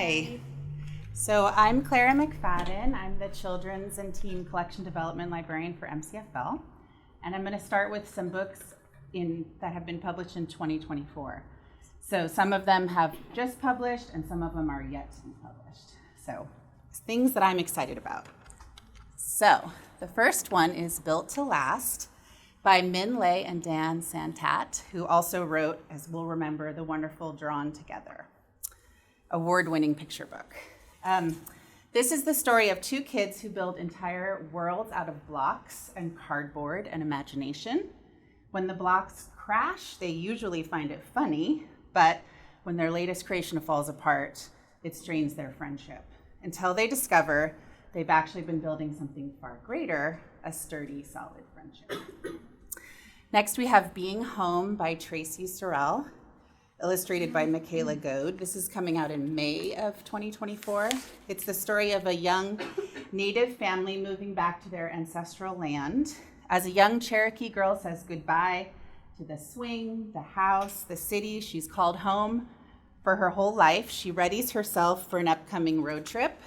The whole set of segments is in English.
Hi. So I'm Clara McFadden. I'm the Children's and Teen Collection Development Librarian for MCFL. And I'm going to start with some books that have been published in 2024. So some of them have just published and some of them are yet to be published. So things that I'm excited about. So the first one is Built to Last by Min Lei and Dan Santat, who also wrote, as we'll remember, the wonderful Drawn Together, award-winning picture book. This is the story of two kids who build entire worlds out of blocks and cardboard and imagination. When the blocks crash, they usually find it funny, but when their latest creation falls apart, it strains their friendship until they discover they've actually been building something far greater, a sturdy, solid friendship. Next, we have Being Home by Tracy Sorrell, illustrated by Michaela Goad. This is coming out in May of 2024. It's the story of a young Native family moving back to their ancestral land. As a young Cherokee girl says goodbye to the swing, the house, the city she's called home for her whole life, she readies herself for an upcoming road trip.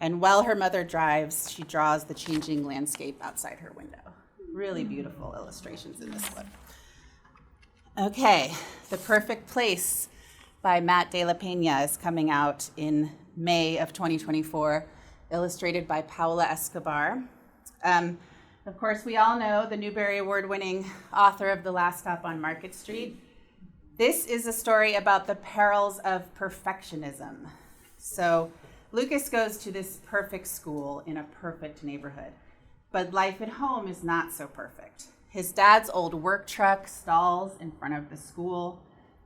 And while her mother drives, she draws the changing landscape outside her window. Really beautiful illustrations in this one. Okay, The Perfect Place by Matt De La Peña is coming out in May of 2024, illustrated by Paula Escobar. Of course, we all know the Newbery Award-winning author of The Last Stop on Market Street. This is a story about the perils of perfectionism. So Lucas goes to this perfect school in a perfect neighborhood, but life at home is not so perfect. His dad's old work truck stalls in front of the school.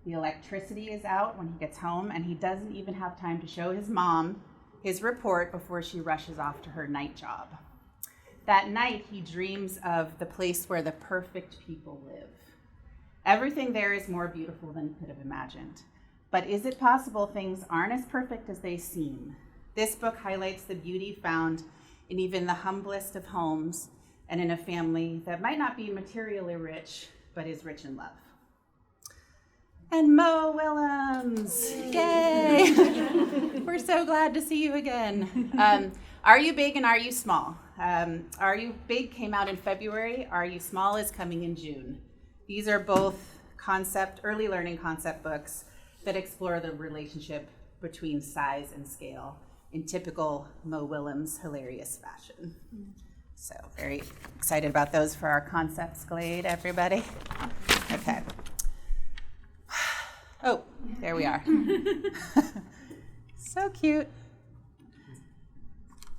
The electricity is out when he gets home, and he doesn't even have time to show his mom his report before she rushes off to her night job. That night, he dreams of the place where the perfect people live. Everything there is more beautiful than he could have imagined. But is it possible things aren't as perfect as they seem? This book highlights the beauty found in even the humblest of homes and in a family that might not be materially rich, but is rich in love. And Mo Willems, yay! We're so glad to see you again. Are You Big and Are You Small? Are You Big came out in February. Are You Small is coming in June. These are both early learning concept books that explore the relationship between size and scale in typical Mo Willems hilarious fashion. So very excited about those for our Concepts Glade, everybody. Okay. Oh, there we are. So cute.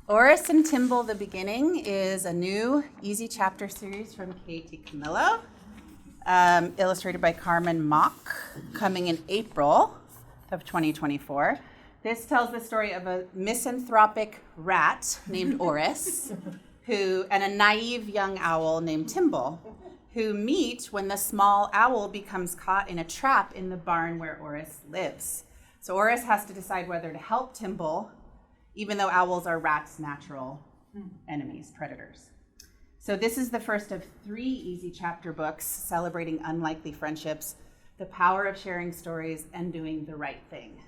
Oris and Timble, The Beginning is a new easy chapter series from Katie Camillo, illustrated by Carmen Mock, coming in April of 2024. This tells the story of a misanthropic rat named Oris, and a naive young owl named Timble, who meet when the small owl becomes caught in a trap in the barn where Oris lives. So Oris has to decide whether to help Timble, even though owls are rats' natural enemies, predators. So this is the first of 3 easy chapter books celebrating unlikely friendships, the power of sharing stories, and doing the right thing.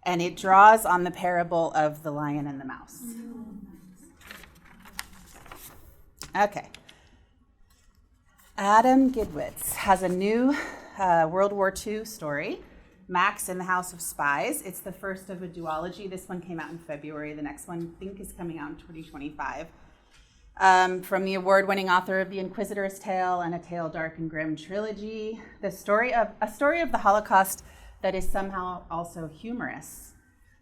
And it draws on the parable of the lion and the mouse. Okay. Adam Gidwitz has a new World War II story, Max in the House of Spies. It's the first of a duology. This one came out in February. The next one, I think, is coming out in 2025. From the award-winning author of The Inquisitor's Tale and A Tale Dark and Grim trilogy, a story of the Holocaust that is somehow also humorous.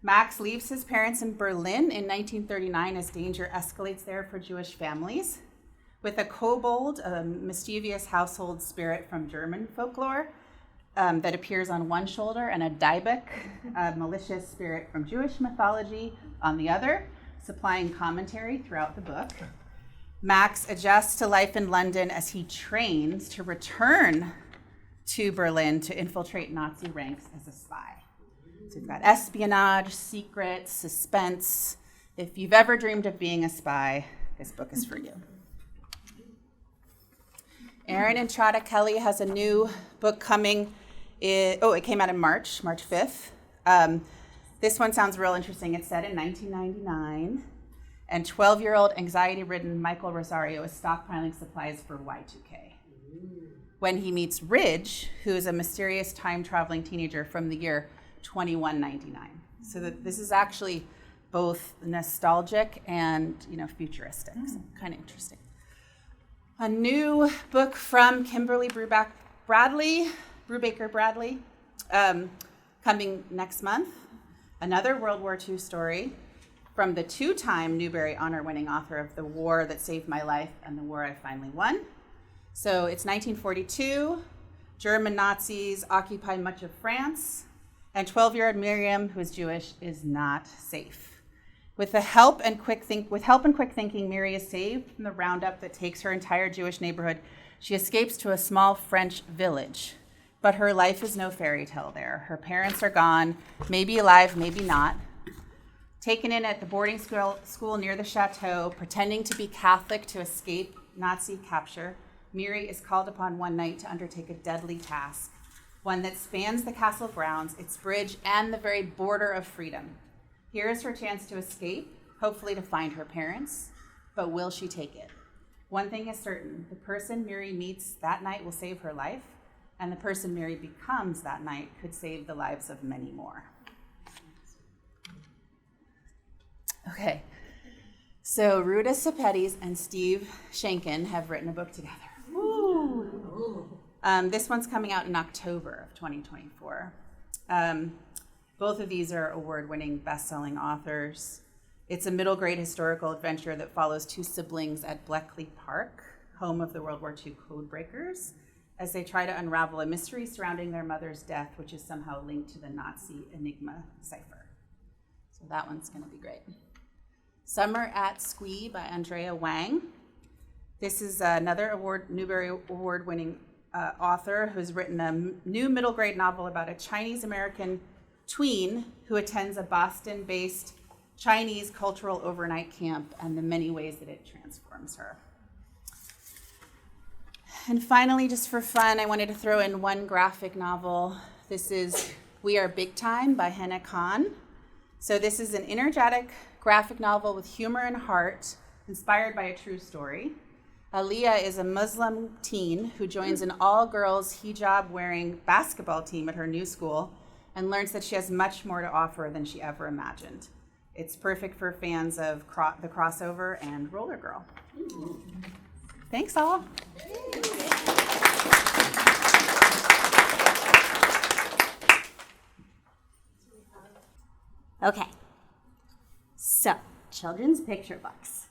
Max leaves his parents in Berlin in 1939 as danger escalates there for Jewish families. With a kobold, a mischievous household spirit from German folklore that appears on one shoulder, and a Dybbuk, a malicious spirit from Jewish mythology, on the other, supplying commentary throughout the book. Max adjusts to life in London as he trains to return to Berlin to infiltrate Nazi ranks as a spy. So we've got espionage, secrets, suspense. If you've ever dreamed of being a spy, this book is for you. Erin Entrada Kelly has a new book coming. It came out in March 5th. This one sounds real interesting. It's set in 1999, and 12-year-old anxiety-ridden Michael Rosario is stockpiling supplies for Y2K. When he meets Ridge, who is a mysterious time-traveling teenager from the year 2199. So this is actually both nostalgic and futuristic. So kind of interesting. A new book from Kimberly Brubaker Bradley, coming next month. Another World War II story from the 2-time Newbery Honor-winning author of The War That Saved My Life and The War I Finally Won. So it's 1942. German Nazis occupy much of France, and 12-year-old Miriam, who is Jewish, is not safe. With help and quick thinking, Miri is saved from the roundup that takes her entire Jewish neighborhood. She escapes to a small French village, but her life is no fairy tale there. Her parents are gone, maybe alive, maybe not. Taken in at the boarding school near the chateau, pretending to be Catholic to escape Nazi capture, Miri is called upon one night to undertake a deadly task, one that spans the castle grounds, its bridge, and the very border of freedom. Here is her chance to escape, hopefully to find her parents, but will she take it? One thing is certain, the person Miri meets that night will save her life, and the person Miri becomes that night could save the lives of many more. Okay, so Ruta Sepetys and Steve Shankin have written a book together. Woo! This one's coming out in October of 2024. Both of these are award-winning, best-selling authors. It's a middle-grade historical adventure that follows 2 siblings at Bleckley Park, home of the World War II codebreakers, as they try to unravel a mystery surrounding their mother's death, which is somehow linked to the Nazi Enigma cipher. So that one's going to be great. Summer at Squee by Andrea Wang. This is another Newbery Award-winning author who's written a new middle-grade novel about a Chinese-American tween who attends a Boston-based Chinese cultural overnight camp and the many ways that it transforms her. And finally, just for fun, I wanted to throw in one graphic novel. This is We Are Big Time by Hannah Khan. So this is an energetic graphic novel with humor and heart, inspired by a true story. Aliyah is a Muslim teen who joins an all-girls hijab-wearing basketball team at her new school and learns that she has much more to offer than she ever imagined. It's perfect for fans of the crossover and Roller Girl. Thanks, all. Okay, so children's picture books.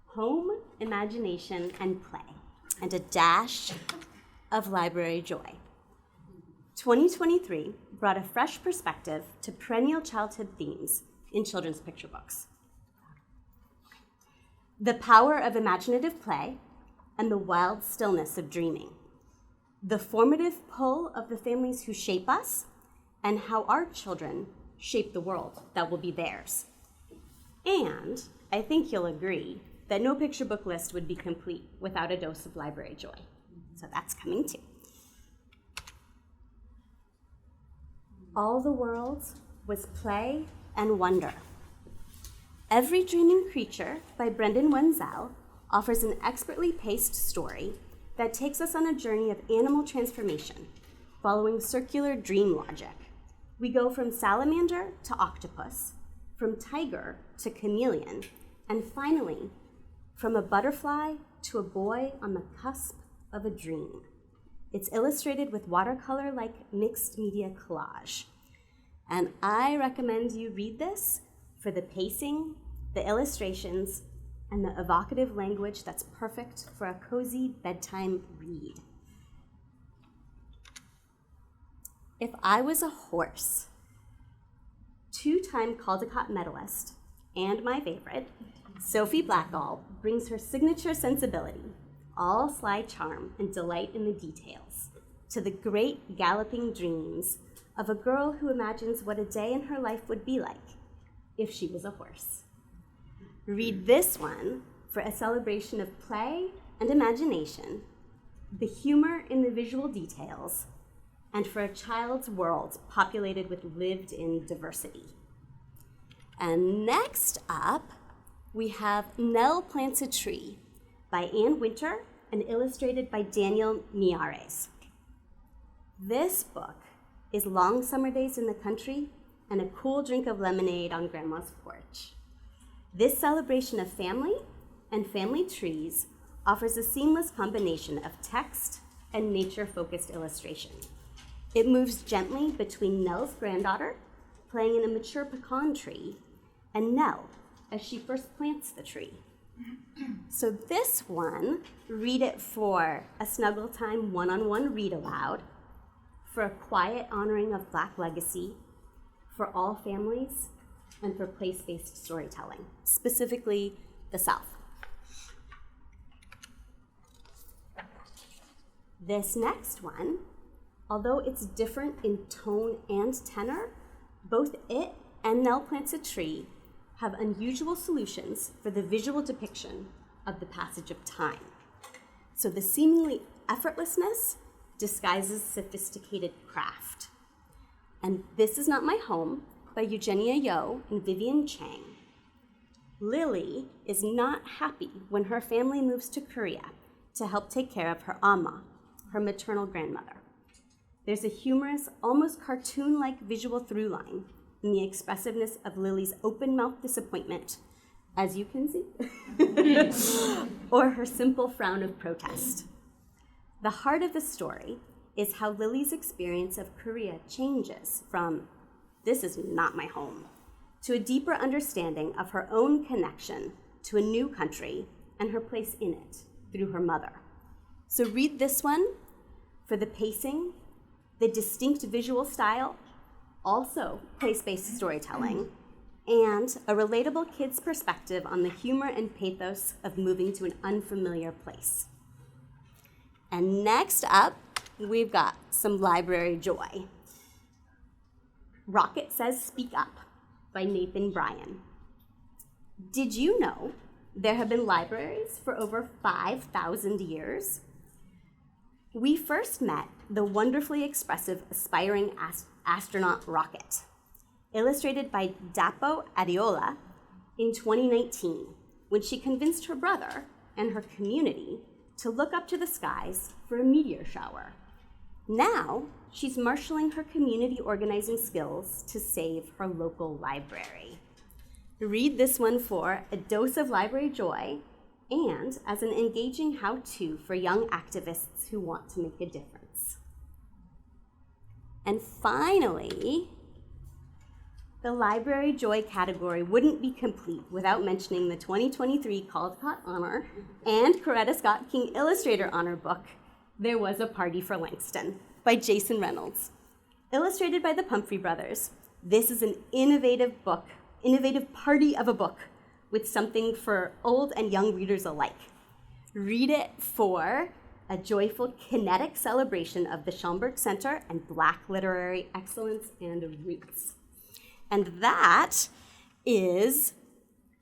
Home, imagination, and play, and a dash of library joy. 2023 brought a fresh perspective to perennial childhood themes in children's picture books. The power of imaginative play and the wild stillness of dreaming. The formative pull of the families who shape us and how our children shape the world that will be theirs. And I think you'll agree that no picture book list would be complete without a dose of library joy. So that's coming too. All the World was play and wonder. Every Dreaming Creature by Brendan Wenzel offers an expertly paced story that takes us on a journey of animal transformation, following circular dream logic. We go from salamander to octopus, from tiger to chameleon, and finally, from a butterfly to a boy on the cusp of a dream. It's illustrated with watercolor-like mixed media collage. And I recommend you read this for the pacing, the illustrations, and the evocative language that's perfect for a cozy bedtime read. If I Was a Horse, 2-time Caldecott medalist, and my favorite, Sophie Blackall brings her signature sensibility, all sly charm and delight in the details, to the great galloping dreams of a girl who imagines what a day in her life would be like if she was a horse. Read this one for a celebration of play and imagination, the humor in the visual details, and for a child's world populated with lived-in diversity. And next up, we have Nell Plants a Tree by Ann Winter and illustrated by Daniel Miares. This book is long summer days in the country and a cool drink of lemonade on grandma's porch. This celebration of family and family trees offers a seamless combination of text and nature-focused illustration. It moves gently between Nell's granddaughter, playing in a mature pecan tree, and Nell, as she first plants the tree. So this one, read it for a snuggle time one-on-one read aloud, for a quiet honoring of Black legacy, for all families, and for place-based storytelling, specifically the South. This next one, although it's different in tone and tenor, both it and Nell Plants a Tree have unusual solutions for the visual depiction of the passage of time. So the seemingly effortlessness disguises sophisticated craft. And This Is Not My Home by Eugenia Yo and Vivian Chang. Lily is not happy when her family moves to Korea to help take care of her Amma, her maternal grandmother. There's a humorous, almost cartoon-like visual through line in the expressiveness of Lily's open-mouthed disappointment, as you can see, or her simple frown of protest. The heart of the story is how Lily's experience of Korea changes from, "This is not my home," to a deeper understanding of her own connection to a new country and her place in it through her mother. So read this one for the pacing, the distinct visual style, also place-based storytelling, and a relatable kid's perspective on the humor and pathos of moving to an unfamiliar place. And next up, we've got some library joy. Rocket Says Speak Up by Nathan Bryan. Did you know there have been libraries for over 5,000 years? We first met the wonderfully expressive aspiring astronaut Rocket, illustrated by Dapo Adiola in 2019, when she convinced her brother and her community to look up to the skies for a meteor shower. Now, she's marshaling her community organizing skills to save her local library. Read this one for a dose of library joy and as an engaging how-to for young activists who want to make a difference. And finally, the library joy category wouldn't be complete without mentioning the 2023 Caldecott Honor and Coretta Scott King Illustrator Honor book, There Was a Party for Langston, by Jason Reynolds. Illustrated by the Pumphrey brothers, this is an innovative party of a book with something for old and young readers alike. Read it for a joyful, kinetic celebration of the Schomburg Center and Black literary excellence and roots. And that is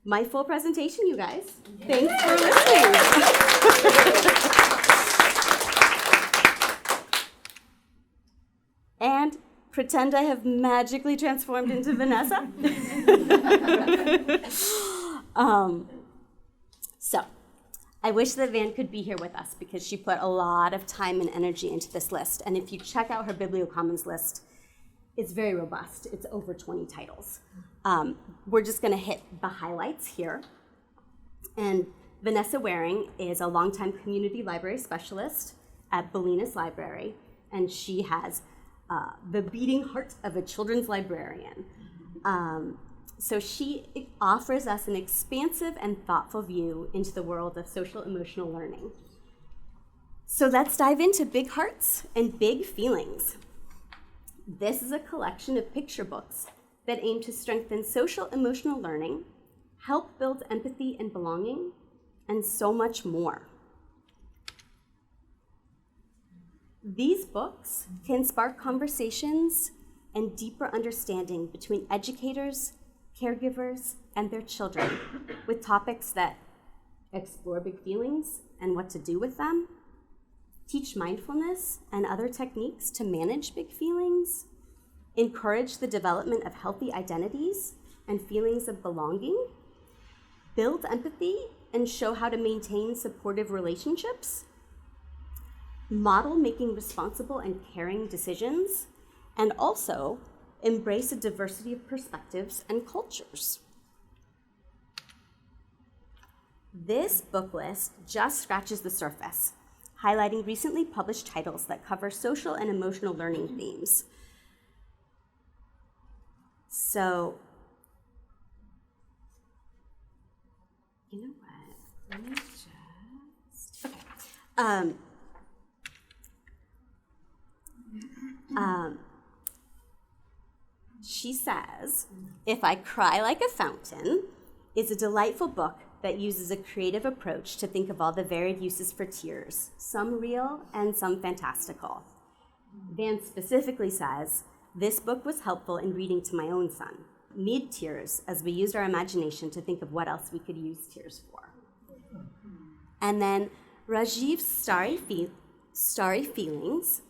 my full presentation, you guys. Thanks for listening. And pretend I have magically transformed into Vanessa. So I wish that Van could be here with us because she put a lot of time and energy into this list. And if you check out her Bibliocommons list, it's very robust. It's over 20 titles. We're just going to hit the highlights here. And Vanessa Waring is a longtime community library specialist at Bolinas Library, and she has the beating heart of a children's librarian. So she offers us an expansive and thoughtful view into the world of social emotional learning. So let's dive into Big Hearts and Big Feelings. This is a collection of picture books that aim to strengthen social emotional learning, help build empathy and belonging, and so much more. These books can spark conversations and deeper understanding between educators, caregivers, and their children with topics that explore big feelings and what to do with them, teach mindfulness and other techniques to manage big feelings, encourage the development of healthy identities and feelings of belonging, build empathy and show how to maintain supportive relationships, model making responsible and caring decisions, and also embrace a diversity of perspectives and cultures. This book list just scratches the surface, highlighting recently published titles that cover social and emotional learning themes. So, you know what? Let me just. Okay. She says, If I Cry Like a Fountain is a delightful book that uses a creative approach to think of all the varied uses for tears, some real and some fantastical. Van specifically says, this book was helpful in reading to my own son, mid-tears, as we used our imagination to think of what else we could use tears for. And then Rajiv's Starry Feelings.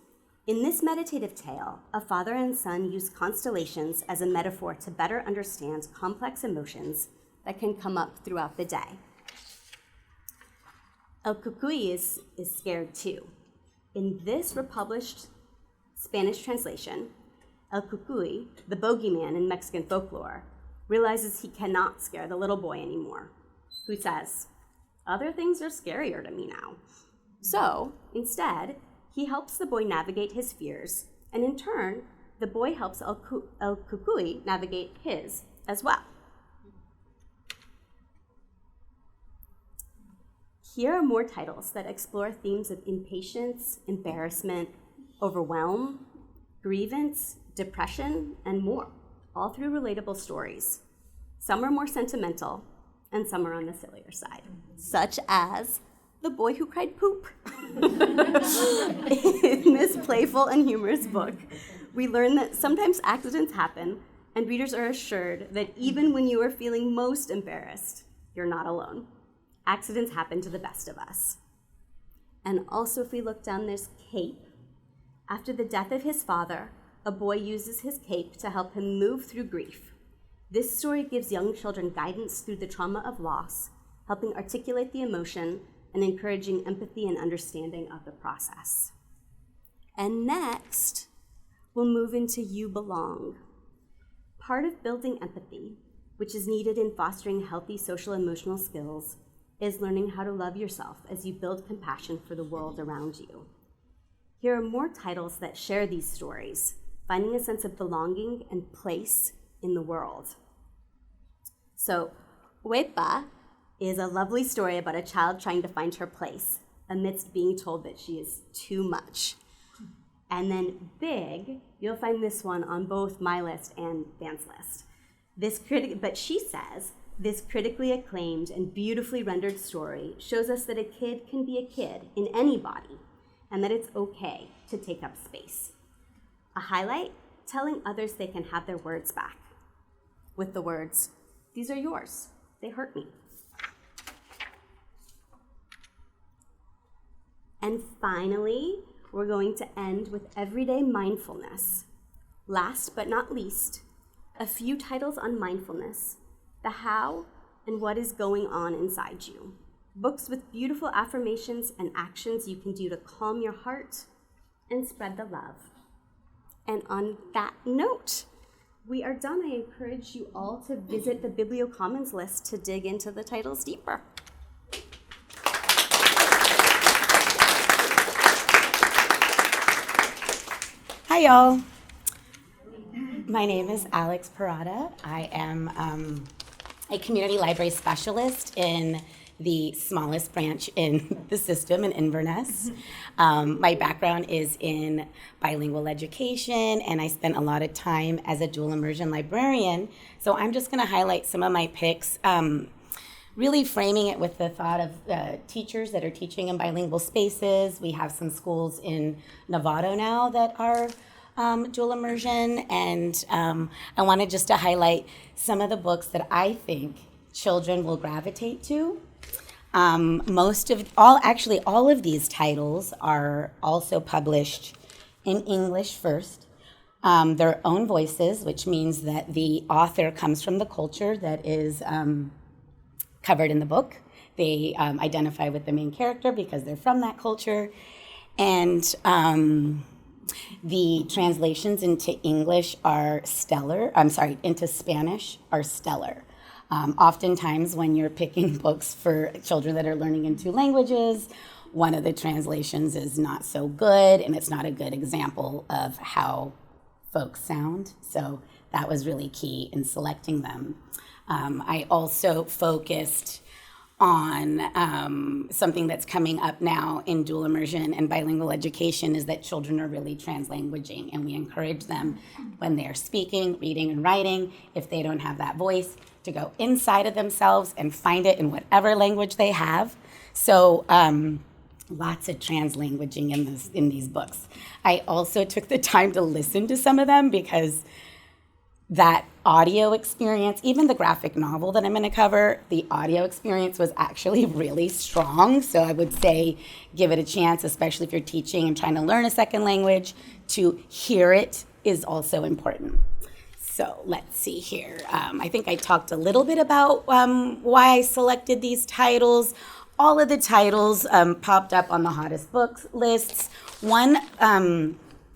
In this meditative tale, a father and son use constellations as a metaphor to better understand complex emotions that can come up throughout the day. El Cucuy is scared too. In this republished Spanish translation, El Cucuy, the bogeyman in Mexican folklore, realizes he cannot scare the little boy anymore, who says, "Other things are scarier to me now." So, instead, he helps the boy navigate his fears, and in turn, the boy helps El Cucuy navigate his as well. Here are more titles that explore themes of impatience, embarrassment, overwhelm, grievance, depression, and more, all through relatable stories. Some are more sentimental, and some are on the sillier side, such as The Boy Who Cried Poop. In this playful and humorous book, we learn that sometimes accidents happen, and readers are assured that even when you are feeling most embarrassed, you're not alone. Accidents happen to the best of us. And also, if we look down, there's Cape. After the death of his father, a boy uses his cape to help him move through grief. This story gives young children guidance through the trauma of loss, helping articulate the emotion and encouraging empathy and understanding of the process. And next, we'll move into You Belong. Part of building empathy, which is needed in fostering healthy social emotional skills, is learning how to love yourself as you build compassion for the world around you. Here are more titles that share these stories, finding a sense of belonging and place in the world. So, Huepa is a lovely story about a child trying to find her place amidst being told that she is too much. And then Big, you'll find this one on both my list and Van's list. But she says, this critically acclaimed and beautifully rendered story shows us that a kid can be a kid in any body, and that it's okay to take up space. A highlight, telling others they can have their words back. With the words, "These are yours, they hurt me." And finally, we're going to end with everyday mindfulness. Last but not least, a few titles on mindfulness, the how and what is going on inside you. Books with beautiful affirmations and actions you can do to calm your heart and spread the love. And on that note, we are done. I encourage you all to visit the Bibliocommons list to dig into the titles deeper. Hi, y'all. My name is Alex Parada. I am a community library specialist in the smallest branch in the system in Inverness. My background is in bilingual education, and I spent a lot of time as a dual immersion librarian. So I'm just going to highlight some of my picks, really framing it with the thought of teachers that are teaching in bilingual spaces. We have some schools in Novato now that are dual immersion, and I wanted just to highlight some of the books that I think children will gravitate to. All of these titles are also published in English first, their own voices, which means that the author comes from the culture that is covered in the book. They identify with the main character because they're from that culture. And the translations into English are stellar. Into Spanish are stellar. Oftentimes when you're picking books for children that are learning in two languages, one of the translations is not so good, and it's not a good example of how folks sound. So that was really key in selecting them. I also focused on something that's coming up now in dual immersion and bilingual education is that children are really translanguaging, and we encourage them when they're speaking, reading, and writing, if they don't have that voice, to go inside of themselves and find it in whatever language they have. So lots of translanguaging in these books. I also took the time to listen to some of them because that audio experience, even the graphic novel that I'm going to cover, the audio experience was actually really strong. So I would say give it a chance, especially if you're teaching and trying to learn a second language. To hear it is also important. So let's see here. I think I talked a little bit about why I selected these titles. All of the titles popped up on the hottest books lists. One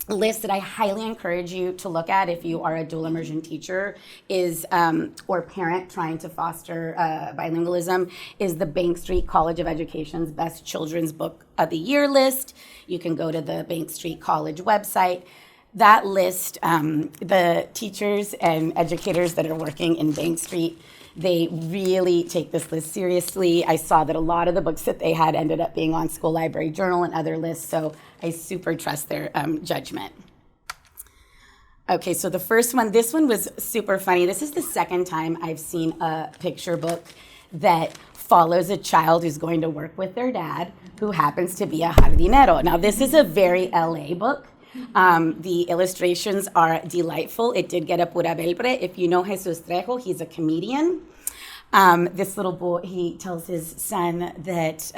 list that I highly encourage you to look at if you are a dual immersion teacher is, or parent trying to foster bilingualism, is the Bank Street College of Education's Best Children's Book of the Year list. You can go to the Bank Street College website. That list, the teachers and educators that are working in Bank Street, they really take this list seriously. I saw that a lot of the books that they had ended up being on School Library Journal and other lists, so I super trust their judgment. Okay, so the first one, this one was super funny. This is the second time I've seen a picture book that follows a child who's going to work with their dad, who happens to be a jardinero. Now, this is a very LA book. The illustrations are delightful. It did get a pura belbre. If you know Jesus Trejo, he's a comedian. This little boy, he tells his son that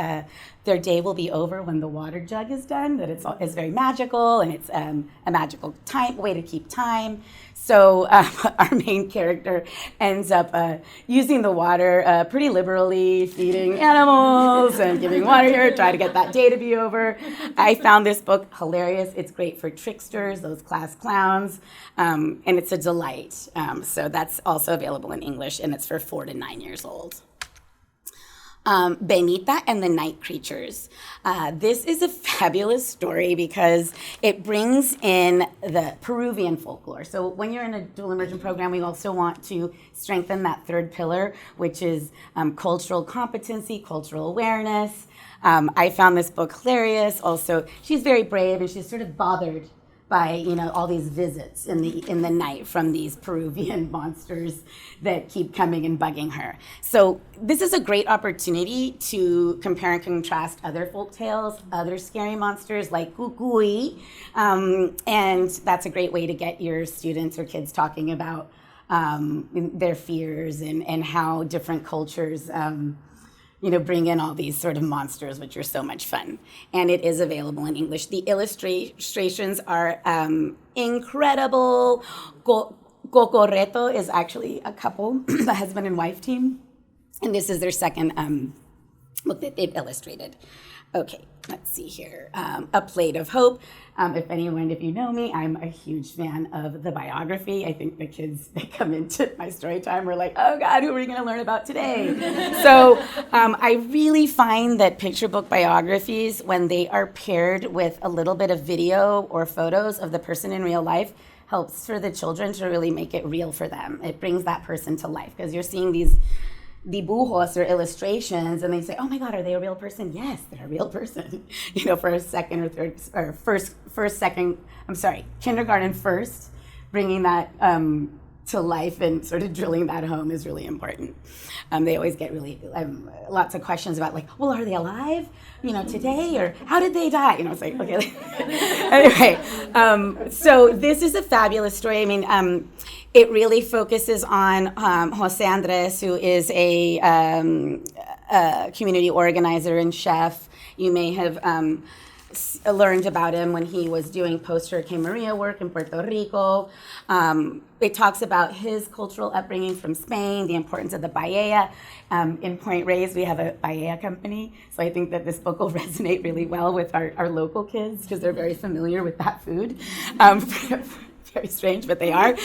their day will be over when the water jug is done, that it's very magical, and it's a magical way to keep time. So our main character ends up using the water pretty liberally, feeding animals and giving water here, try to get that day to be over. I found this book hilarious. It's great for tricksters, those class clowns, and it's a delight. So that's also available in English, and it's for 4 to 9 years old. Benita and the Night Creatures. This is a fabulous story because it brings in the Peruvian folklore. So when you're in a dual immersion program, we also want to strengthen that third pillar, which is cultural competency, cultural awareness. I found this book hilarious. Also, she's very brave, and she's sort of bothered by all these visits in the night from these Peruvian monsters that keep coming and bugging her. So this is a great opportunity to compare and contrast other folk tales, other scary monsters like Cucuy, and that's a great way to get your students or kids talking about their fears and how different cultures bring in all these sort of monsters, which are so much fun. And it is available in English. The illustrations are incredible. Cocorreto is actually a couple, the husband and wife team. And this is their second book that they've illustrated. Okay, let's see here. A Plate of Hope. If you know me, I'm a huge fan of the biography. I think the kids that come into my story time are like, oh God, who are we going to learn about today? So I really find that picture book biographies, when they are paired with a little bit of video or photos of the person in real life, helps for the children to really make it real for them. It brings that person to life because you're seeing these dibujos or illustrations, and they say, oh my God, are they a real person? Yes, they're a real person. For a second or third, or kindergarten first, bringing that to life and sort of drilling that home is really important. They always get really lots of questions about well, are they alive, today, or how did they die? It's like, okay. Anyway, so this is a fabulous story. It really focuses on Jose Andres, who is a community organizer and chef. You may have learned about him when he was doing post-Hurricane Maria work in Puerto Rico. It talks about his cultural upbringing from Spain, the importance of the paella. In Point Reyes, we have a paella company, so I think that this book will resonate really well with our local kids because they're very familiar with that food. Very strange, but they are.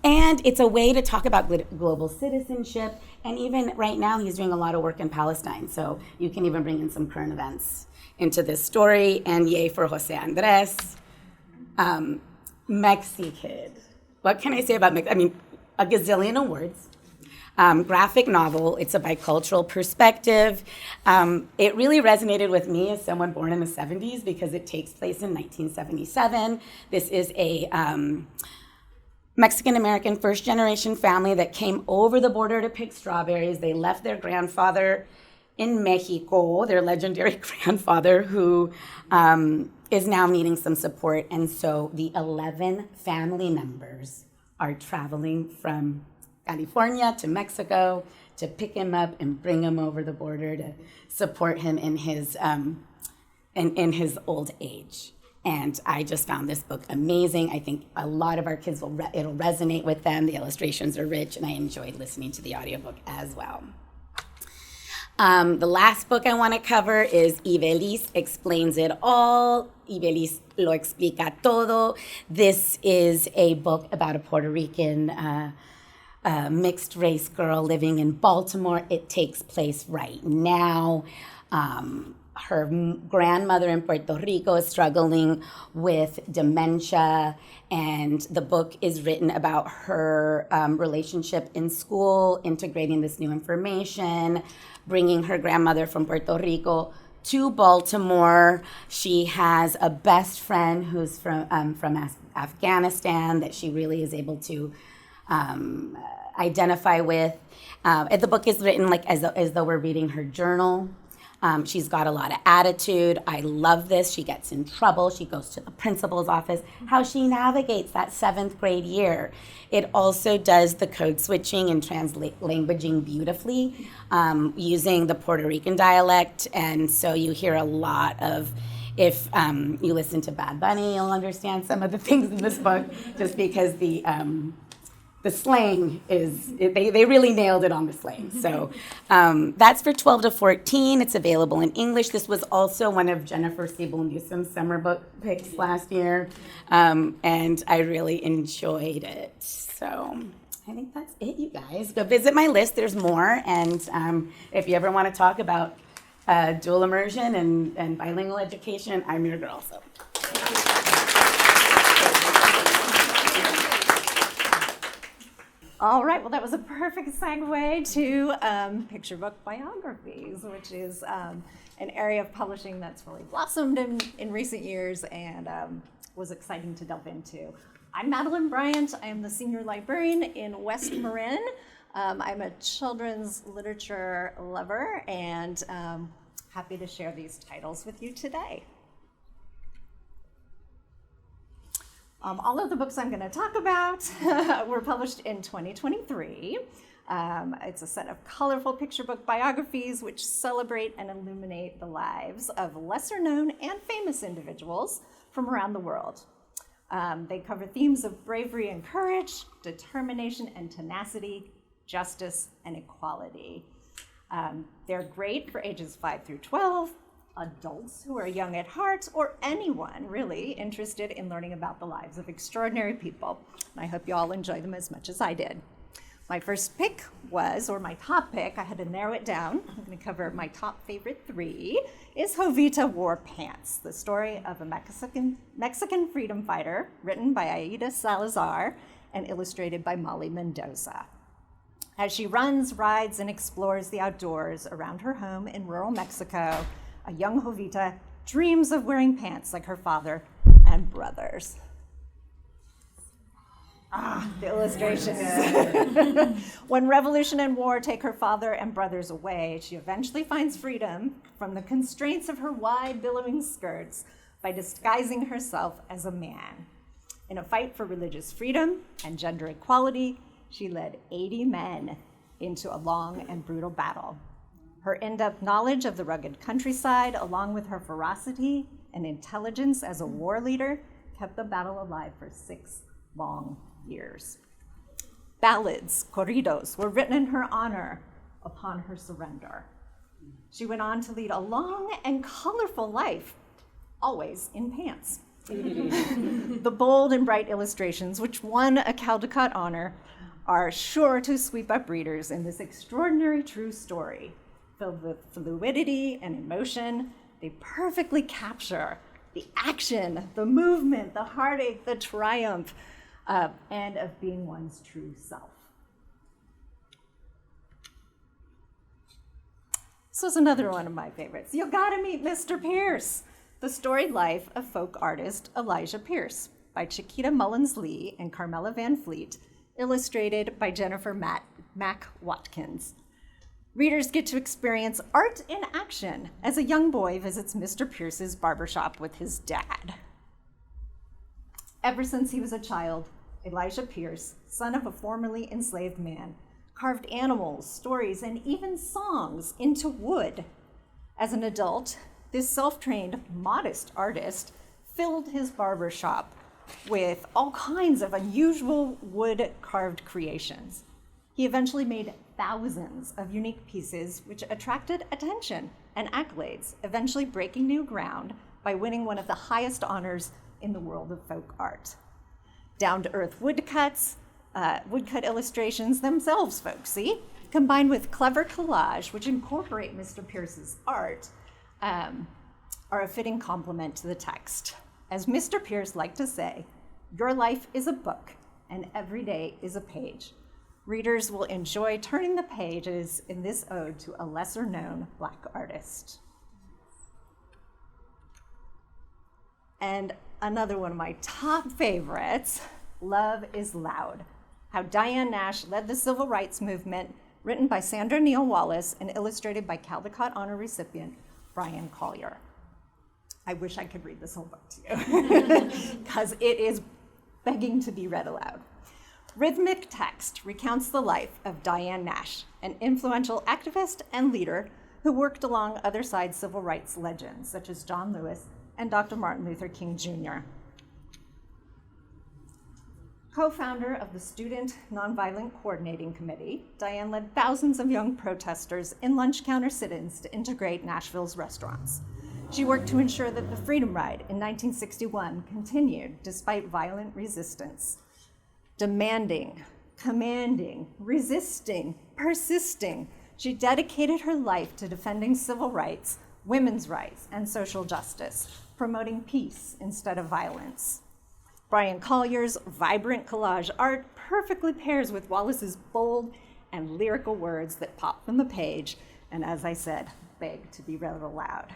And it's a way to talk about global citizenship. And even right now, he's doing a lot of work in Palestine. So you can even bring in some current events into this story. And yay for Jose Andres. Mexi-Kid. What can I say about Mex? I mean, a gazillion awards. Graphic novel. It's a bicultural perspective. It really resonated with me as someone born in the 70s because it takes place in 1977. This is a Mexican-American first-generation family that came over the border to pick strawberries. They left their grandfather in Mexico, their legendary grandfather, who is now needing some support. And so the 11 family members are traveling from California to Mexico to pick him up and bring him over the border to support him in his old age. And I just found this book amazing. I think a lot of our kids it'll resonate with them. The illustrations are rich, and I enjoyed listening to the audiobook as well. The last book I want to cover is Ibelis Explains It All. Ibelis lo explica todo. This is a book about a Puerto Rican mixed race girl living in Baltimore. It takes place right now. Her grandmother in Puerto Rico is struggling with dementia, and the book is written about her relationship in school, integrating this new information, bringing her grandmother from Puerto Rico to Baltimore. She has a best friend who's from Afghanistan that she really is able to identify with. And the book is written like as though we're reading her journal. She's got a lot of attitude. I love this. She gets in trouble. She goes to the principal's office. How she navigates that 7th grade year. It also does the code switching and languaging beautifully, using the Puerto Rican dialect. And so you hear a lot of, if you listen to Bad Bunny, you'll understand some of the things in this book, just because the slang they really nailed it on the slang. So that's for 12 to 14. It's available in English. This was also one of Jennifer Siebel Newsom's summer book picks last year. And I really enjoyed it. So I think that's it, you guys. Go visit my list. There's more. And if you ever want to talk about dual immersion and bilingual education, I'm your girl. So. All right, well, that was a perfect segue to picture book biographies, which is an area of publishing that's really blossomed in recent years and was exciting to delve into. I'm Madeline Bryant. I am the senior librarian in West Marin. I'm a children's literature lover and happy to share these titles with you today. All of the books I'm going to talk about were published in 2023. It's a set of colorful picture book biographies which celebrate and illuminate the lives of lesser known and famous individuals from around the world. They cover themes of bravery and courage, determination and tenacity, justice and equality. They're great for ages 5 through 12, adults who are young at heart, or anyone really interested in learning about the lives of extraordinary people. And I hope you all enjoy them as much as I did. My first pick was, or my top pick, I had to narrow it down. I'm going to cover my top favorite 3, is Jovita Wore Pants, the story of a Mexican freedom fighter, written by Aida Salazar and illustrated by Molly Mendoza. As she runs, rides, and explores the outdoors around her home in rural Mexico, a young Jovita dreams of wearing pants like her father and brothers. The illustrations. When revolution and war take her father and brothers away, she eventually finds freedom from the constraints of her wide, billowing skirts by disguising herself as a man. In a fight for religious freedom and gender equality, she led 80 men into a long and brutal battle. Her in-depth knowledge of the rugged countryside, along with her ferocity and intelligence as a war leader, kept the battle alive for 6 long years. Ballads, corridos, were written in her honor upon her surrender. She went on to lead a long and colorful life, always in pants. The bold and bright illustrations, which won a Caldecott honor, are sure to sweep up readers in this extraordinary true story. Filled with fluidity and emotion, they perfectly capture the action, the movement, the heartache, the triumph, and of being one's true self. This was another one of my favorites. You gotta meet Mr. Pierce, the storied life of folk artist Elijah Pierce by Chiquita Mullins-Lee and Carmela Van Fleet, illustrated by Jennifer Mack Watkins. Readers get to experience art in action as a young boy visits Mr. Pierce's barbershop with his dad. Ever since he was a child, Elijah Pierce, son of a formerly enslaved man, carved animals, stories, and even songs into wood. As an adult, this self-trained, modest artist filled his barbershop with all kinds of unusual wood-carved creations. He eventually made thousands of unique pieces which attracted attention and accolades, eventually breaking new ground by winning one of the highest honors in the world of folk art. Down-to-earth woodcut illustrations, themselves folksy, combined with clever collage, which incorporate Mr. Pierce's art, are a fitting complement to the text. As Mr. Pierce liked to say, your life is a book, and every day is a page. Readers will enjoy turning the pages in this ode to a lesser-known Black artist. And another one of my top favorites, Love is Loud, How Diane Nash Led the Civil Rights Movement, written by Sandra Neal Wallace and illustrated by Caldecott Honor recipient Brian Collier. I wish I could read this whole book to you, because it is begging to be read aloud. Rhythmic text recounts the life of Diane Nash, an influential activist and leader who worked along other side civil rights legends, such as John Lewis and Dr. Martin Luther King Jr. Co-founder of the Student Nonviolent Coordinating Committee, Diane led thousands of young protesters in lunch counter sit-ins to integrate Nashville's restaurants. She worked to ensure that the Freedom Ride in 1961 continued despite violent resistance. Demanding, commanding, resisting, persisting, she dedicated her life to defending civil rights, women's rights, and social justice, promoting peace instead of violence. Brian Collier's vibrant collage art perfectly pairs with Wallace's bold and lyrical words that pop from the page, and as I said, beg to be read aloud.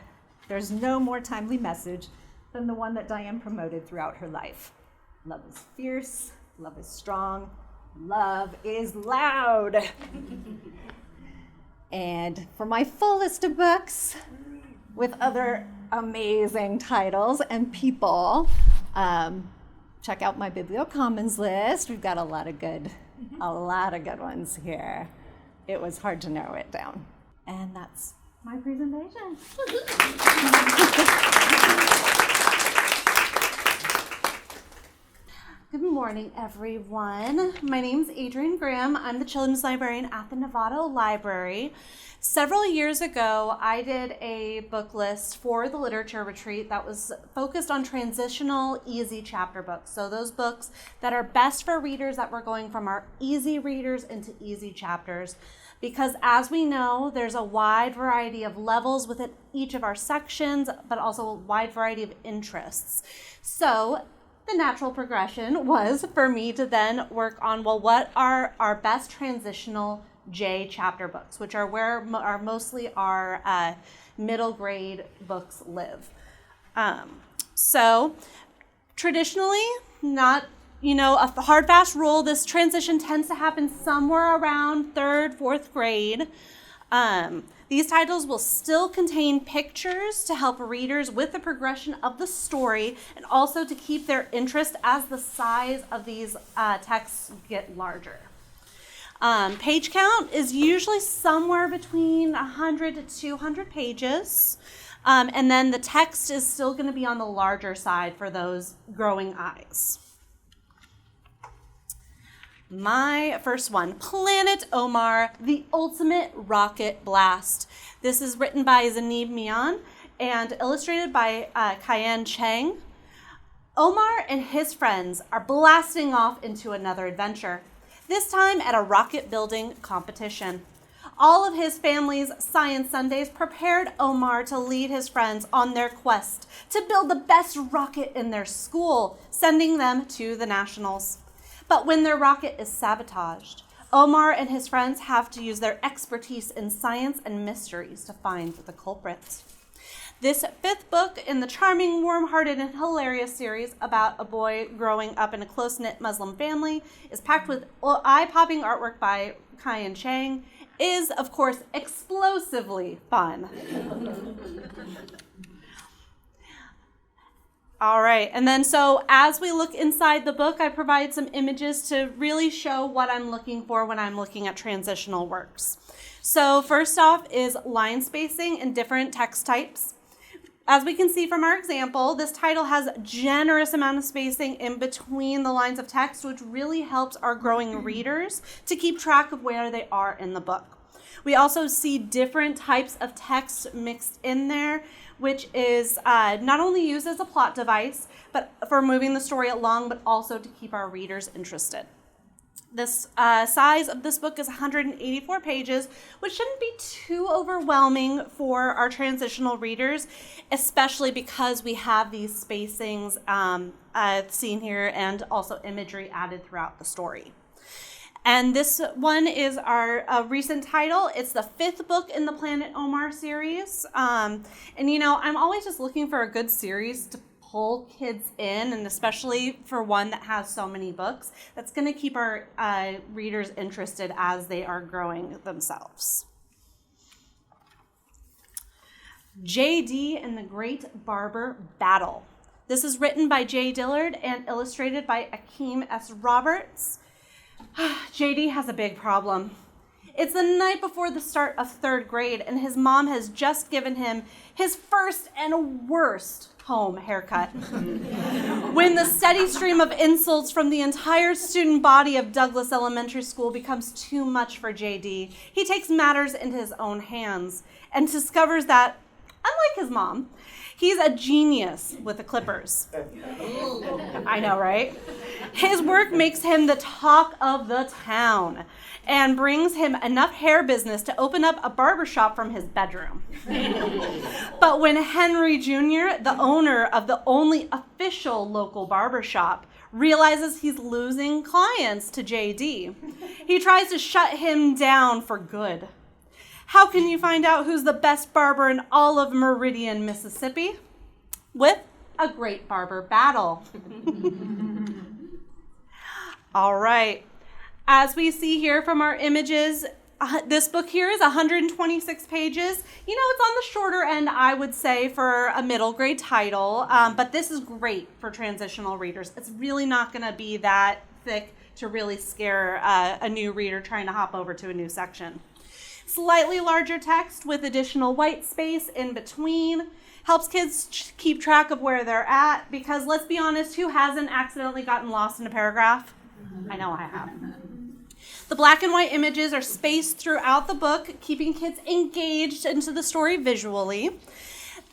There's no more timely message than the one that Diane promoted throughout her life. Love is fierce, love is strong, love is loud. And for my full list of books with other amazing titles and people, check out my BiblioCommons list. We've got a lot of good ones here. It was hard to narrow it down. And that's my presentation. Good morning, everyone. My name's Adrienne Graham. I'm the children's librarian at the Novato Library. Several years ago, I did a book list for the literature retreat that was focused on transitional easy chapter books. So those books that are best for readers that were going from our easy readers into easy chapters. Because as we know, there's a wide variety of levels within each of our sections, but also a wide variety of interests. So the natural progression was for me to then work on, well, what are our best transitional J chapter books, which are where mostly our middle grade books live. So traditionally, not a hard fast rule, this transition tends to happen somewhere around 3rd, 4th grade. These titles will still contain pictures to help readers with the progression of the story and also to keep their interest as the size of these texts get larger. Page count is usually somewhere between 100 to 200 pages. And then the text is still going to be on the larger side for those growing eyes. My first one, Planet Omar, the Ultimate Rocket Blast. This is written by Zanib Mian and illustrated by Kayan Chang. Omar and his friends are blasting off into another adventure, this time at a rocket building competition. All of his family's Science Sundays prepared Omar to lead his friends on their quest to build the best rocket in their school, sending them to the nationals. But when their rocket is sabotaged, Omar and his friends have to use their expertise in science and mysteries to find the culprit. This fifth book in the charming, warm-hearted, and hilarious series about a boy growing up in a close-knit Muslim family is packed with eye-popping artwork by Kayan Chang, is, of course, explosively fun. All right, and then so as we look inside the book, I provide some images to really show what I'm looking for when I'm looking at transitional works. So first off is line spacing in different text types. As we can see from our example, this title has a generous amount of spacing in between the lines of text, which really helps our growing readers to keep track of where they are in the book. We also see different types of text mixed in there, which is not only used as a plot device, but for moving the story along, but also to keep our readers interested. This size of this book is 184 pages, which shouldn't be too overwhelming for our transitional readers, especially because we have these spacings seen here and also imagery added throughout the story. And this one is our recent title. It's the fifth book in the Planet Omar series. And you know, I'm always just looking for a good series to pull kids in, and especially for one that has so many books, that's going to keep our readers interested as they are growing themselves. J.D. and the Great Barber Battle. This is written by Jay Dillard and illustrated by Akeem S. Roberts. J.D. has a big problem. It's the night before the start of third grade, and his mom has just given him his first and worst home haircut. When the steady stream of insults from the entire student body of Douglas Elementary School becomes too much for JD, he takes matters into his own hands and discovers that, unlike his mom, he's a genius with the clippers. I know, right? His work makes him the talk of the town and brings him enough hair business to open up a barbershop from his bedroom. But when Henry Jr., the owner of the only official local barbershop, realizes he's losing clients to JD, he tries to shut him down for good. How can you find out who's the best barber in all of Meridian, Mississippi? With a great barber battle. All right. As we see here from our images, this book here is 126 pages. You know, it's on the shorter end, I would say, for a middle grade title, but this is great for transitional readers. It's really not going to be that thick to really scare a new reader trying to hop over to a new section. Slightly larger text with additional white space in between helps kids keep track of where they're at, because let's be honest, who hasn't accidentally gotten lost in a paragraph? I know I have. The black and white images are spaced throughout the book, keeping kids engaged into the story visually.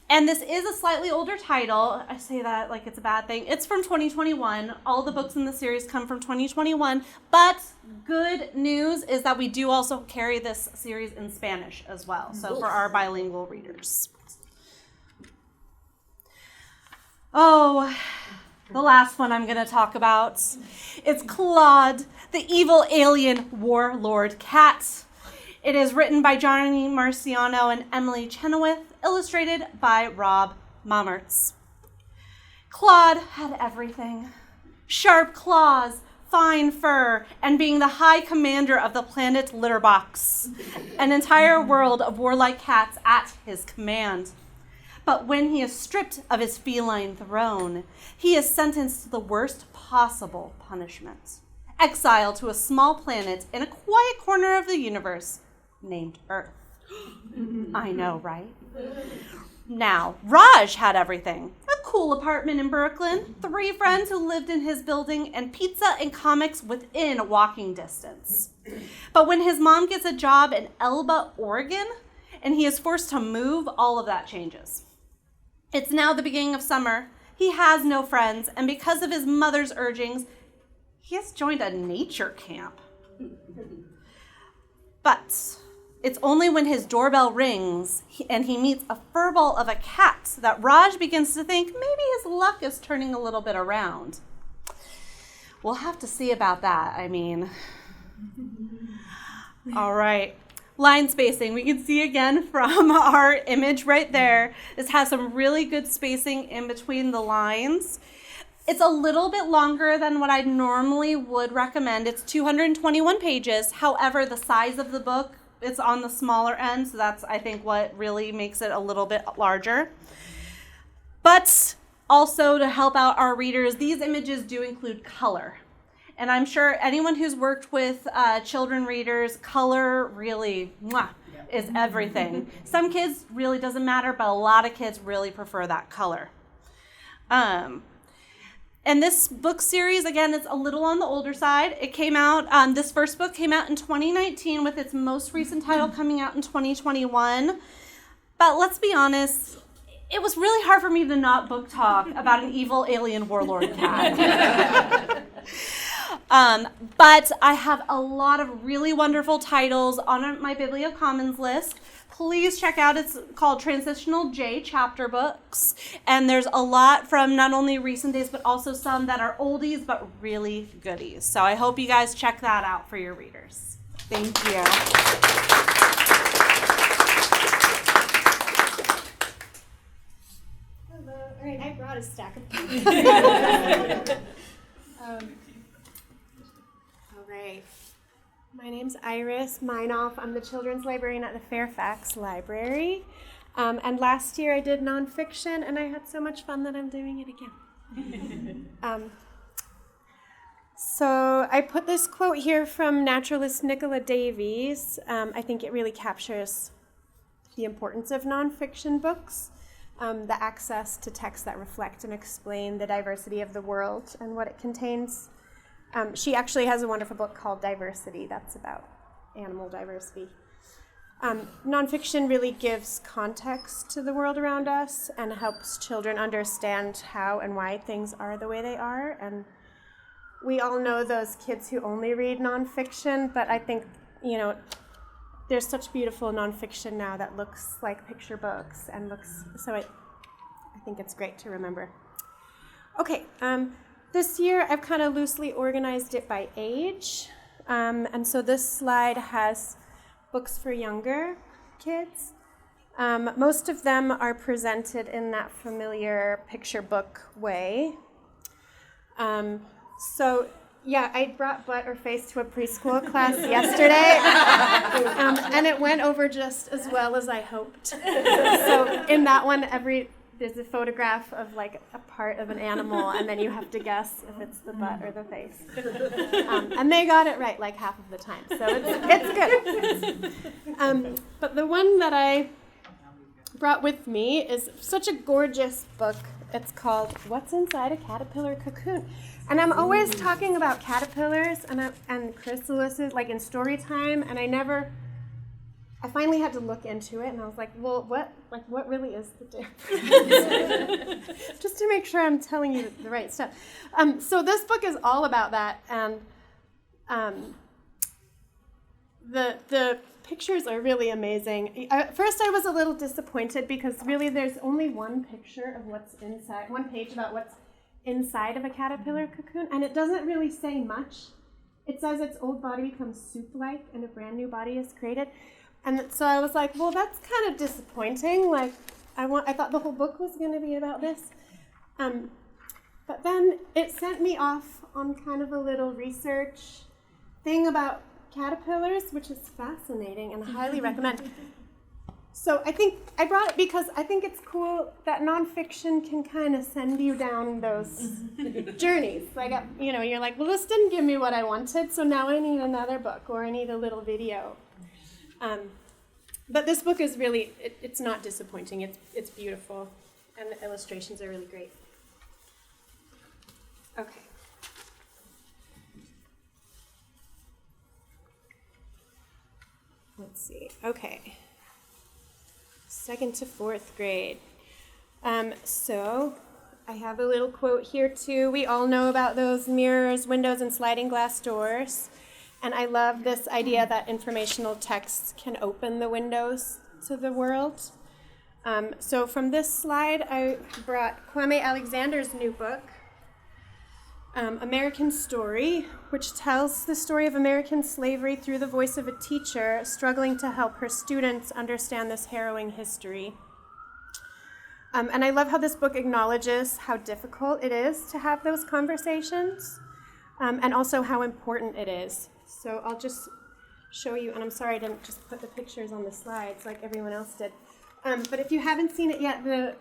And this is a slightly older title. I say that like it's a bad thing. It's from 2021. All the books in the series come from 2021. But good news is that we do also carry this series in Spanish as well, so for our bilingual readers. Oh, the last one I'm going to talk about. It's Claude, the evil alien warlord cat. It is written by Johnny Marciano and Emily Chenoweth, illustrated by Rob Mamertz. Claude had everything. Sharp claws, fine fur, and being the high commander of the planet Litterbox. An entire world of warlike cats at his command. But when he is stripped of his feline throne, he is sentenced to the worst possible punishment. exiled to a small planet in a quiet corner of the universe named Earth. I know, right? Now, Raj had everything. A cool apartment in Brooklyn, 3 friends who lived in his building, and pizza and comics within walking distance. But when his mom gets a job in Elba, Oregon, and he is forced to move, all of that changes. It's now the beginning of summer. He has no friends, and because of his mother's urgings, he has joined a nature camp. But it's only when his doorbell rings and he meets a furball of a cat that Raj begins to think maybe his luck is turning a little bit around. We'll have to see about that, All right. Line spacing, we can see again from our image right there. This has some really good spacing in between the lines. It's a little bit longer than what I normally would recommend. It's 221 pages. However, the size of the book, it's on the smaller end, so that's, I think, what really makes it a little bit larger. But also to help out our readers, these images do include color. And I'm sure anyone who's worked with children readers, color really is everything. Some kids really doesn't matter, but a lot of kids really prefer that color. And this book series, again, it's a little on the older side. It came out, this first book came out in 2019 with its most recent title coming out in 2021. But let's be honest, it was really hard for me to not book talk about an evil alien warlord cat. But I have a lot of really wonderful titles on my Bibliocommons list. Please check out, it's called Transitional J Chapter Books. And there's a lot from not only recent days, but also some that are oldies, but really goodies. So I hope you guys check that out for your readers. Thank you. Hello. All right, I brought a stack of books. All right. My name's Iris Meinhoff. I'm the children's librarian at the Fairfax Library. And last year I did nonfiction, and I had so much fun that I'm doing it again. So I put this quote here from naturalist Nicola Davies. I think it really captures the importance of nonfiction books, the access to texts that reflect and explain the diversity of the world and what it contains. She actually has a wonderful book called Diversity that's about animal diversity. Nonfiction really gives context to the world around us and helps children understand how and why things are the way they are. And we all know those kids who only read nonfiction, but I think, there's such beautiful nonfiction now that looks like picture books and so I think it's great to remember. Okay, this year I've kind of loosely organized it by age. And so this slide has books for younger kids. Most of them are presented in that familiar picture book way. So yeah, I brought Butt or Face to a preschool class yesterday, and it went over just as well as I hoped. So in that one, there's a photograph of like a part of an animal, and then you have to guess if it's the butt or the face. And they got it right like half of the time, so it's good. But the one that I brought with me is such a gorgeous book. It's called What's Inside a Caterpillar Cocoon? And I'm always talking about caterpillars and chrysalises, like in story time, and I finally had to look into it, and I was like, well, what really is the difference? Just to make sure I'm telling you the right stuff. So this book is all about that, and the pictures are really amazing. At first I was a little disappointed because really there's only one picture of what's inside, one page about what's inside of a caterpillar cocoon, and it doesn't really say much. It says its old body becomes soup-like and a brand new body is created. And so I was like, well, that's kind of disappointing. Like, I thought the whole book was going to be about this. But then it sent me off on kind of a little research thing about caterpillars, which is fascinating and I highly recommend. So I think I brought it because I think it's cool that nonfiction can kind of send you down those journeys. Like, you're like, well, this didn't give me what I wanted, so now I need another book or I need a little video. But this book is really, it's not disappointing. It's beautiful, and the illustrations are really great. Okay. Let's see. Okay. 2nd to 4th grade. So I have a little quote here too. We all know about those mirrors, windows, and sliding glass doors. And I love this idea that informational texts can open the windows to the world. So from this slide, I brought Kwame Alexander's new book, American Story, which tells the story of American slavery through the voice of a teacher struggling to help her students understand this harrowing history. And I love how this book acknowledges how difficult it is to have those conversations, and also how important it is. So I'll just show you, and I'm sorry I didn't just put the pictures on the slides like everyone else did. But if you haven't seen it yet, the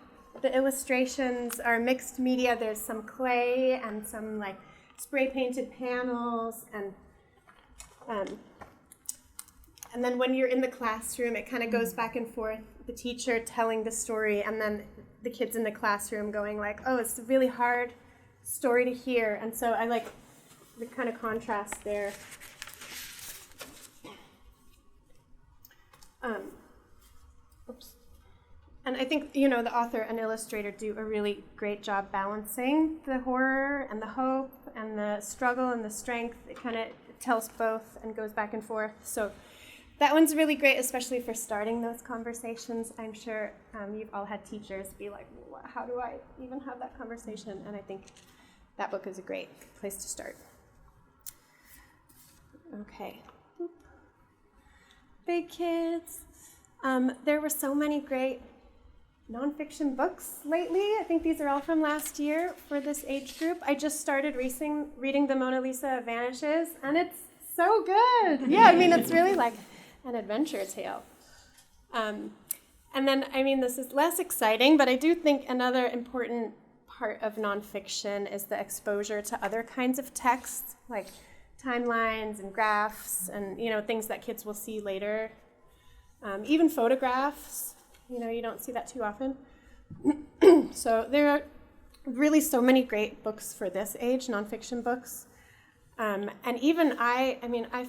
illustrations are mixed media. There's some clay and some like spray painted panels, and then when you're in the classroom, it kind of goes back and forth. The teacher telling the story, and then the kids in the classroom going like, "Oh, it's a really hard story to hear," and so I like the kind of contrast there. Oops. And I think, the author and illustrator do a really great job balancing the horror and the hope and the struggle and the strength. It kind of tells both and goes back and forth. So that one's really great, especially for starting those conversations. I'm sure you've all had teachers be like, well, how do I even have that conversation? And I think that book is a great place to start. Okay. Big kids. There were so many great nonfiction books lately. I think these are all from last year for this age group. I just started reading The Mona Lisa Vanishes, and it's so good. Yeah, it's really like an adventure tale. And then, this is less exciting, but I do think another important part of nonfiction is the exposure to other kinds of texts, like timelines and graphs and, things that kids will see later. Even photographs, you don't see that too often. So there are really so many great books for this age, nonfiction books. And even I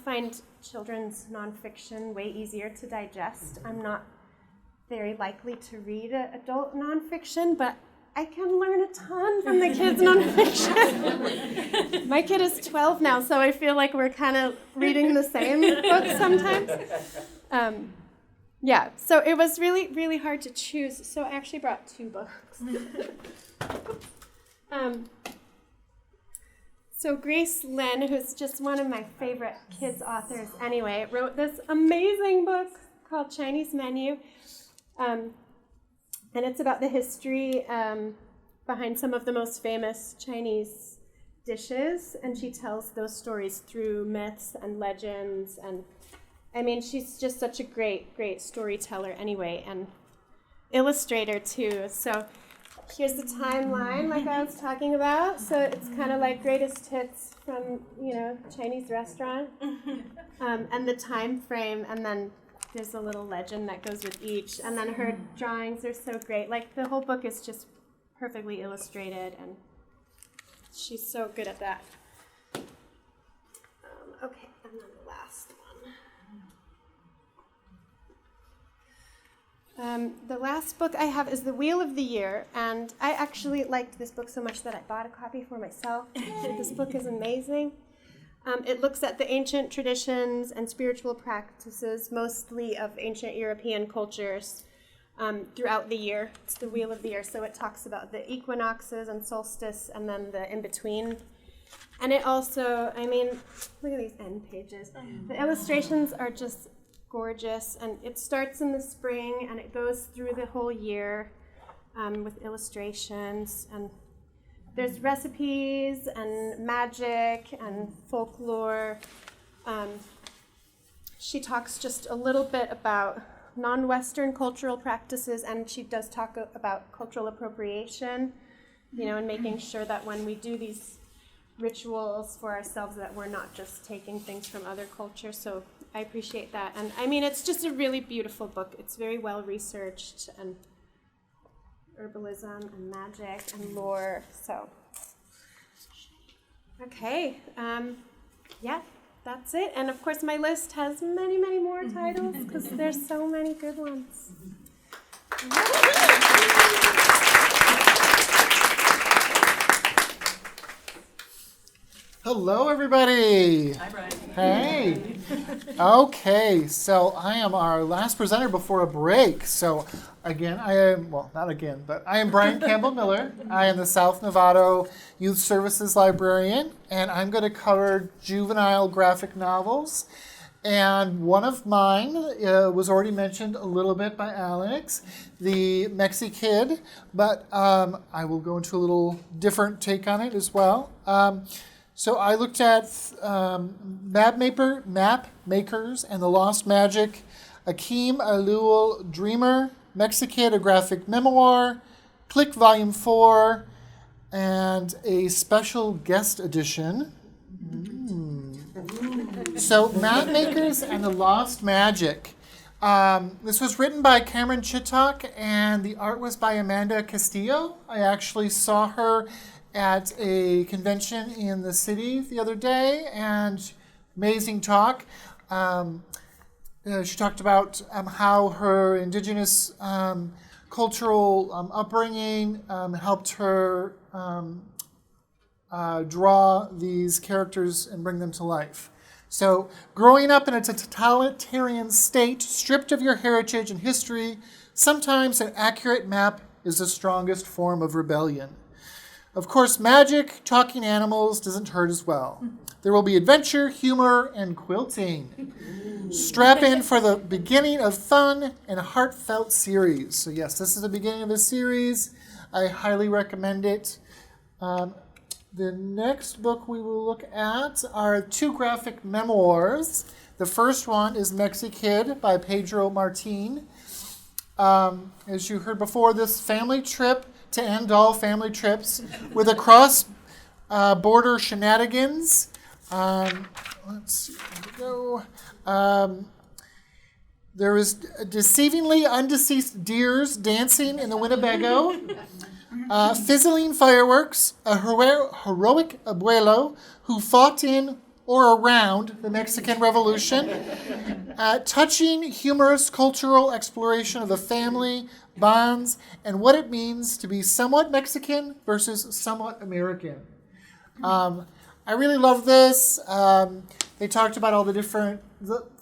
find children's nonfiction way easier to digest. I'm not very likely to read adult nonfiction, but I can learn a ton from the kids' nonfiction. My kid is 12 now, so I feel like we're kind of reading the same books sometimes. Yeah, so it was really, really hard to choose. So I actually brought 2 books. So Grace Lin, who's just one of my favorite kids authors anyway, wrote this amazing book called Chinese Menu. And it's about the history behind some of the most famous Chinese dishes. And she tells those stories through myths and legends. And she's just such a great, great storyteller anyway, and illustrator too. So here's the timeline like I was talking about. So it's kind of like greatest hits from, Chinese restaurant. And the time frame, and then there's a little legend that goes with each. And then her drawings are so great. Like the whole book is just perfectly illustrated, and she's so good at that. Okay, and then the last one. The last book I have is The Wheel of the Year, and I actually liked this book so much that I bought a copy for myself. This book is amazing. It looks at the ancient traditions and spiritual practices, mostly of ancient European cultures, throughout the year. It's the Wheel of the Year, so it talks about the equinoxes and solstice and then the in-between. And it also, look at these end pages. The illustrations are just gorgeous, and it starts in the spring and it goes through the whole year with illustrations, and there's recipes and magic and folklore. She talks just a little bit about non-Western cultural practices, and she does talk about cultural appropriation, and making sure that when we do these rituals for ourselves that we're not just taking things from other cultures. So I appreciate that. And I mean, it's just a really beautiful book. It's very well researched, and herbalism and magic and lore. So, okay. Yeah, that's it. And of course, my list has many, many more titles because there's so many good ones. Hello, everybody. Hi, Brian. Hey. Okay, so I am our last presenter before a break. So again, I am Brian Campbell Miller. I am the South Novato Youth Services Librarian, and I'm going to cover juvenile graphic novels. And one of mine was already mentioned a little bit by Alex, the Mexi Kid, but I will go into a little different take on it as well. So I looked at Map Makers and the Lost Magic, Akeem Alul Dreamer, Mexikid, a graphic memoir, Click Volume 4, and a special guest edition. So Map Makers and the Lost Magic. This was written by Cameron Chittock, and the art was by Amanda Castillo. I actually saw her at a convention in the city the other day, and amazing talk. She talked about how her indigenous cultural upbringing helped her draw these characters and bring them to life. So, growing up in a totalitarian state, stripped of your heritage and history, sometimes an accurate map is the strongest form of rebellion. Of course, magic, talking animals doesn't hurt as well. There will be adventure, humor, and quilting. Strap in for the beginning of fun and heartfelt series. So yes, this is the beginning of a series. I highly recommend it. The next book we will look at are two graphic memoirs. The first one is Mexi Kid by Pedro Martin. As you heard before, this family trip to end all family trips with a cross-border shenanigans. Let's see, here we go. There is deceivingly undeceased deers dancing in the Winnebago, fizzling fireworks, a heroic abuelo who fought in or around the Mexican Revolution, touching, humorous cultural exploration of the family, bonds, and what it means to be somewhat Mexican versus somewhat American. I really love this. They talked about all the different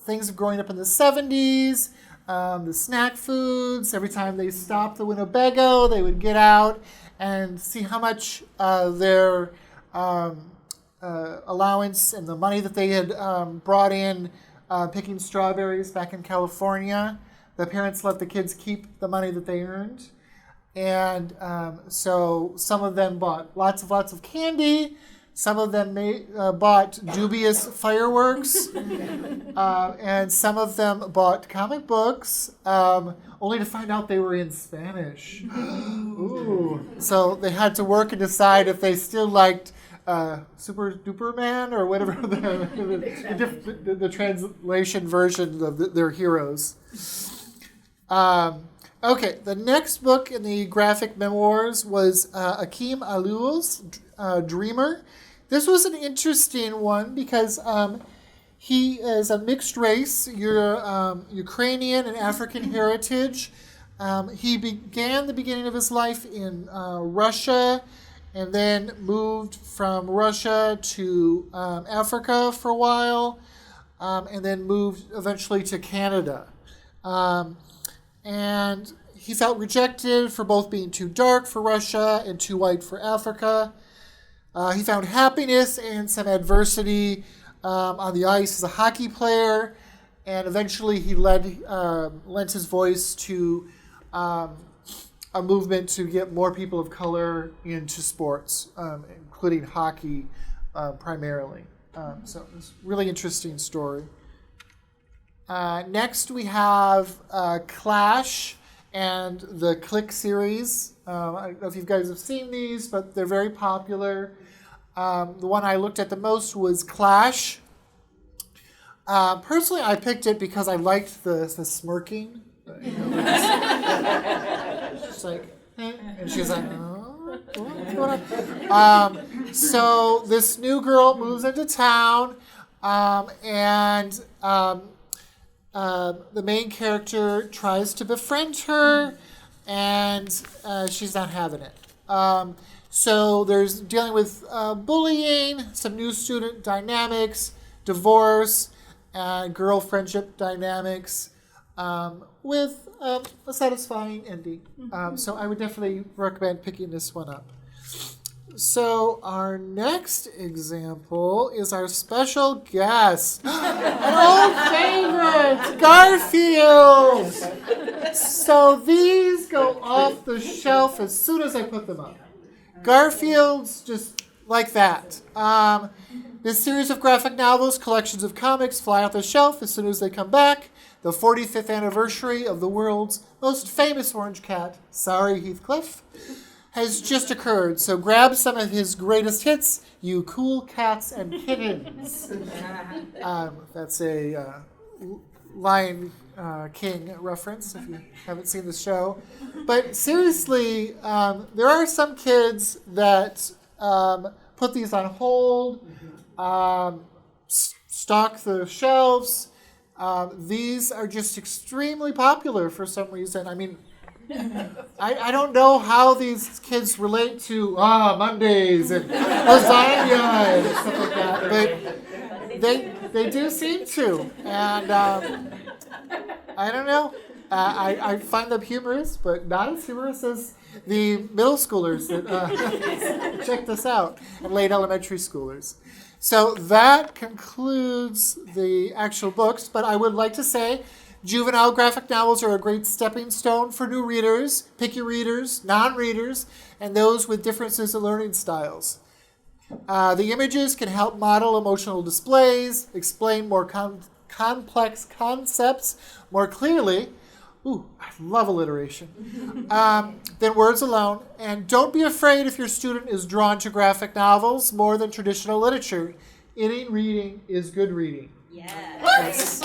things of growing up in the 70s, the snack foods. Every time they stopped the Winnebago, they would get out and see how much their allowance and the money that they had brought in picking strawberries back in California. The parents let the kids keep the money that they earned. And so some of them bought lots of candy. Some of them bought dubious fireworks. And some of them bought comic books, only to find out they were in Spanish. Ooh. So they had to work and decide if they still liked Super Duper Man or whatever the translation version of their heroes. Okay, the next book in the graphic memoirs was Akeem Alul's Dreamer. This was an interesting one because he is a mixed race, Ukrainian and African heritage. He began the beginning of his life in Russia and then moved from Russia to Africa for a while, and then moved eventually to Canada. And he felt rejected for both being too dark for Russia and too white for Africa. He found happiness and some adversity on the ice as a hockey player, and eventually he lent his voice to a movement to get more people of color into sports, including hockey primarily. So it's a really interesting story. Next, we have Clash and the Click series. I don't know if you guys have seen these, but they're very popular. The one I looked at the most was Clash. Personally, I picked it because I liked the smirking. Just like, and she's like, oh, what's going on? So this new girl moves into town, and the main character tries to befriend her, and she's not having it. So there's dealing with bullying, some new student dynamics, divorce, girl friendship dynamics, with a satisfying ending. So I would definitely recommend picking this one up. So our next example is our special guest, an old favorite, Garfield. So these go off the shelf as soon as I put them up. Garfield's just like that. This series of graphic novels, collections of comics, fly off the shelf as soon as they come back. The 45th anniversary of the world's most famous orange cat, sorry Heathcliff, has just occurred. So grab some of his greatest hits, you cool cats and kittens. That's a Lion King reference if you haven't seen the show. But seriously, there are some kids that put these on hold, stock the shelves. These are just extremely popular for some reason. I mean, I don't know how these kids relate to Mondays and lasagna and stuff like that, but they do seem to. And I don't know. I find them humorous, but not as humorous as the middle schoolers that check this out, and late elementary schoolers. So that concludes the actual books, but I would like to say juvenile graphic novels are a great stepping stone for new readers, picky readers, non-readers, and those with differences in learning styles. The images can help model emotional displays, explain more complex concepts more clearly. Ooh, I love alliteration. Than words alone. And don't be afraid if your student is drawn to graphic novels more than traditional literature. Any reading is good reading. Yes.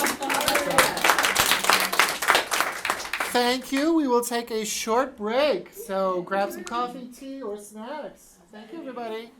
Thank you. We will take a short break. So grab some coffee, tea, or snacks. Thank you, everybody.